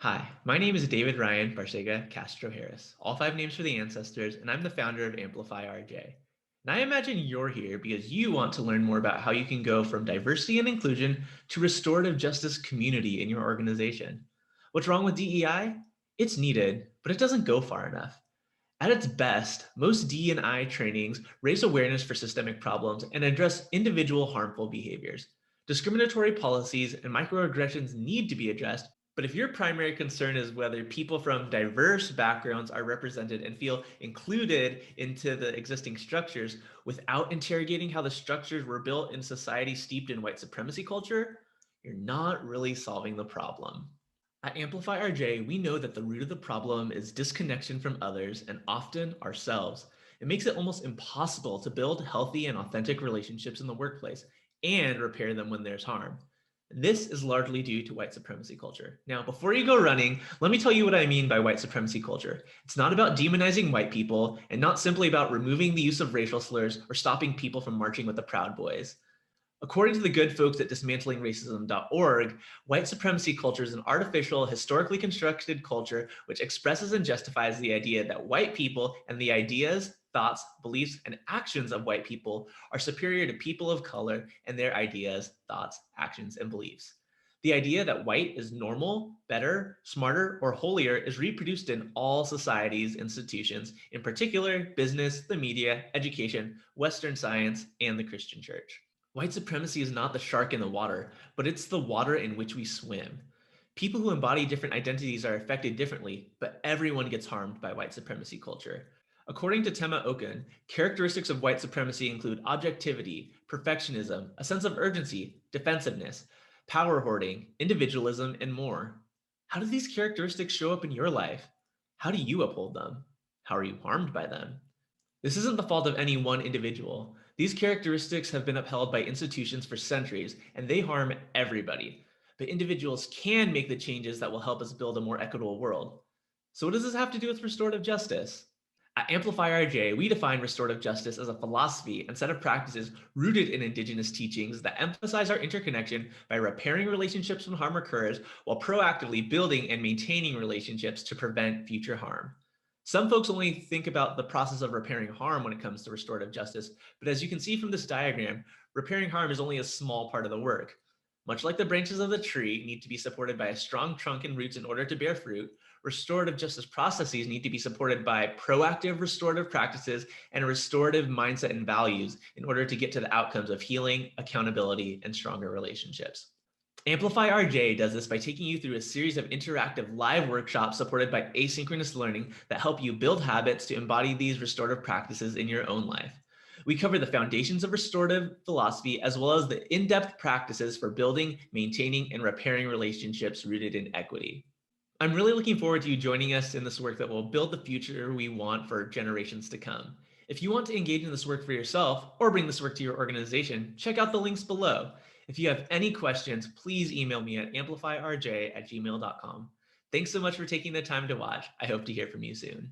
Hi, my name is David Ryan Barcega Castro Harris, all five names for the ancestors, and I'm the founder of Amplify RJ. And I imagine you're here because you want to learn more about how you can go from diversity and inclusion to restorative justice community in your organization. What's wrong with DEI? It's needed, but it doesn't go far enough. At its best, most D&I trainings raise awareness for systemic problems and address individual harmful behaviors. Discriminatory policies and microaggressions need to be addressed, but if your primary concern is whether people from diverse backgrounds are represented and feel included into the existing structures without interrogating how the structures were built in society steeped in white supremacy culture, you're not really solving the problem. At Amplify RJ, we know that the root of the problem is disconnection from others and often ourselves. It makes it almost impossible to build healthy and authentic relationships in the workplace and repair them when there's harm. This is largely due to white supremacy culture. Now, before you go running, let me tell you what I mean by white supremacy culture. It's not about demonizing white people and not simply about removing the use of racial slurs or stopping people from marching with the Proud Boys. According to the good folks at dismantlingracism.org, white supremacy culture is an artificial, historically constructed culture which expresses and justifies the idea that white people and the ideas, thoughts, beliefs, and actions of white people are superior to people of color and their ideas, thoughts, actions, and beliefs. The idea that white is normal, better, smarter, or holier is reproduced in all societies, institutions, in particular business, the media, education, Western science, and the Christian church. White supremacy is not the shark in the water, but it's the water in which we swim. People who embody different identities are affected differently, but everyone gets harmed by white supremacy culture. According to Tema Okun, characteristics of white supremacy include objectivity, perfectionism, a sense of urgency, defensiveness, power hoarding, individualism, and more. How do these characteristics show up in your life? How do you uphold them? How are you harmed by them? This isn't the fault of any one individual. These characteristics have been upheld by institutions for centuries, and they harm everybody. But individuals can make the changes that will help us build a more equitable world. So what does this have to do with restorative justice? At Amplify RJ, we define restorative justice as a philosophy and set of practices rooted in Indigenous teachings that emphasize our interconnection by repairing relationships when harm occurs while proactively building and maintaining relationships to prevent future harm. Some folks only think about the process of repairing harm when it comes to restorative justice, but as you can see from this diagram, repairing harm is only a small part of the work. Much like the branches of the tree need to be supported by a strong trunk and roots in order to bear fruit, restorative justice processes need to be supported by proactive restorative practices and a restorative mindset and values in order to get to the outcomes of healing, accountability, and stronger relationships. Amplify RJ does this by taking you through a series of interactive live workshops supported by asynchronous learning that help you build habits to embody these restorative practices in your own life. We cover the foundations of restorative philosophy as well as the in-depth practices for building, maintaining, and repairing relationships rooted in equity. I'm really looking forward to you joining us in this work that will build the future we want for generations to come. If you want to engage in this work for yourself or bring this work to your organization, check out the links below. If you have any questions, please email me at amplifyrj@gmail.com. Thanks so much for taking the time to watch. I hope to hear from you soon.